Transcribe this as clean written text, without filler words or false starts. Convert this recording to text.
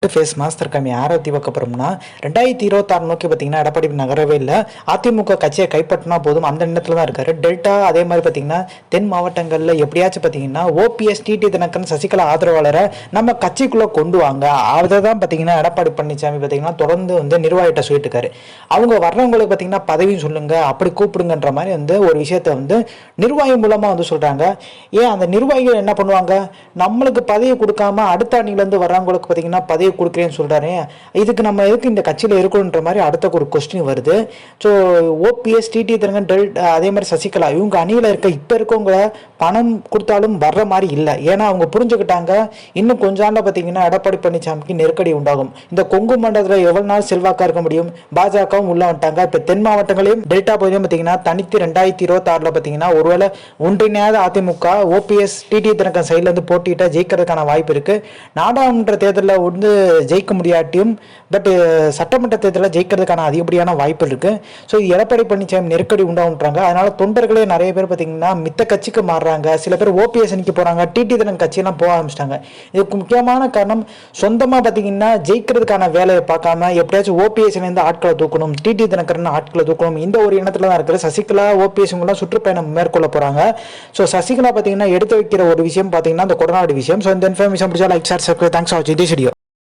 Face master கம்மி ஆரத்தி பார்க்க போகிறோம்னா 2026 நோக்கி பார்த்தீங்கன்னா எடப்பாடி நகரவே இல்லை. அதிமுக கட்சியை கைப்பற்றினா போதும் அந்த எண்ணத்தில் தான் இருக்காரு. டெல்டா அதே மாதிரி பார்த்தீங்கன்னா தென் மாவட்டங்களில் எப்படியாச்சும் பார்த்தீங்கன்னா ஓபிஎஸ் டிடி தினகரன் சசிகலா ஆதரவாளரை நம்ம கட்சிக்குள்ளே கொண்டு வாங்க. அதை தான் பார்த்தீங்கன்னா எடப்பாடி பழனிசாமி பார்த்தீங்கன்னா தொடர்ந்து நிர்வாகிட்ட சொல்லிட்டு இருக்காரு. அவங்க வர்றவங்களுக்கு பார்த்தீங்கன்னா பதவி சொல்லுங்க, அப்படி கூப்பிடுங்கன்ற மாதிரி ஒரு விஷயத்த நிர்வாகி மூலமாக சொல்கிறாங்க. ஏன் அந்த நிர்வாகிகள் என்ன பண்ணுவாங்க, நம்மளுக்கு பதவி கொடுக்காம அடுத்த அணிலேருந்து வர்றவங்களுக்கு பார்த்தீங்கன்னா பதவி கொடுக்குறேன்னு சொல்கிறாரு. இதுக்கு நம்ம எதுக்கு இந்த கட்சியில் இருக்கணுன்ற மாதிரி அடுத்த ஒரு கொஸ்டின் வருது. So OPS TT Dhinakaran delta அதே மாதிரி சசிகலா இவங்க அணியில் இப்போ இருக்கவங்க பணம் கொடுத்தாலும் வர்ற மாதிரி இல்லை. ஏன்னா அவங்க புரிஞ்சுக்கிட்டாங்க இன்னும் கொஞ்ச நாளில் பார்த்தீங்கன்னா எடப்பாடி பழனிசாமிக்கு நெருக்கடி உண்டாகும். இந்த கொங்கு மண்டலத்தில் எவ்வளோ நாள் செல்வாக்காக இருக்க முடியும்? பாஜகவும் உள்ள வந்துட்டாங்க. இப்போ தென் மாவட்டங்களையும் டெல்டா பகுதியும் பார்த்தீங்கன்னா தனித்து 2026 பார்த்தீங்கன்னா ஒருவேளை ஒன்றிணையாத அதிமுக ஓபிஎஸ் டிடி தினகரன் சைட்லேருந்து போட்டிட்டா ஜெயிக்கிறதுக்கான வாய்ப்பு இருக்கு. நாடாளுமன்ற தேர்தலில் ஜெயிக்க முடியாட்டியும் பட் சட்டமன்ற தேர்தலில் ஜெயிக்கிறதுக்கான அதிகப்படியான வாய்ப்பு இருக்கு. ஸோ எடப்பாடி பழனிசாமி நெருக்கடி உண்டாகுன்றாங்க. அதனால தொண்டர்களே நிறைய பேர் பார்த்தீங்கன்னா மித்த கட்சிக்கு மாறுறாங்க. சில பேர் ஓபிஎஸ் அணிக்கு போறாங்க, டிடி தினகரன் கட்சியெல்லாம் போக ஆரம்பிச்சிட்டாங்க. இதுக்கு முக்கியமான காரணம் சொந்தமாக பார்த்தீங்கன்னா ஜெயிக்கிறதுக்கான வேலையை பார்க்காம எப்படியாச்சும் ஓபிஎஸ் இருந்து ஆட்களை தூக்கணும், டிடி தினகரன் ஆட்களை தூக்கணும், இந்த ஒரு எண்ணத்துல தான் இருக்குது. சசிகலா ஓபிஎஸ் சுற்றுப்பயணம் மேற்கொள்ள போறாங்க. ஸோ சசிகலா பார்த்தீங்கன்னா எடுத்து வைக்கிற ஒரு விஷயம் பார்த்தீங்கன்னா இந்த கொடநாடு விஷயம். ஸோ இந்த இன்ஃபர்மேஷன் பிடிச்சா like share subscribe. Thanks for வாட்சிங் திஸ் வீடியோ.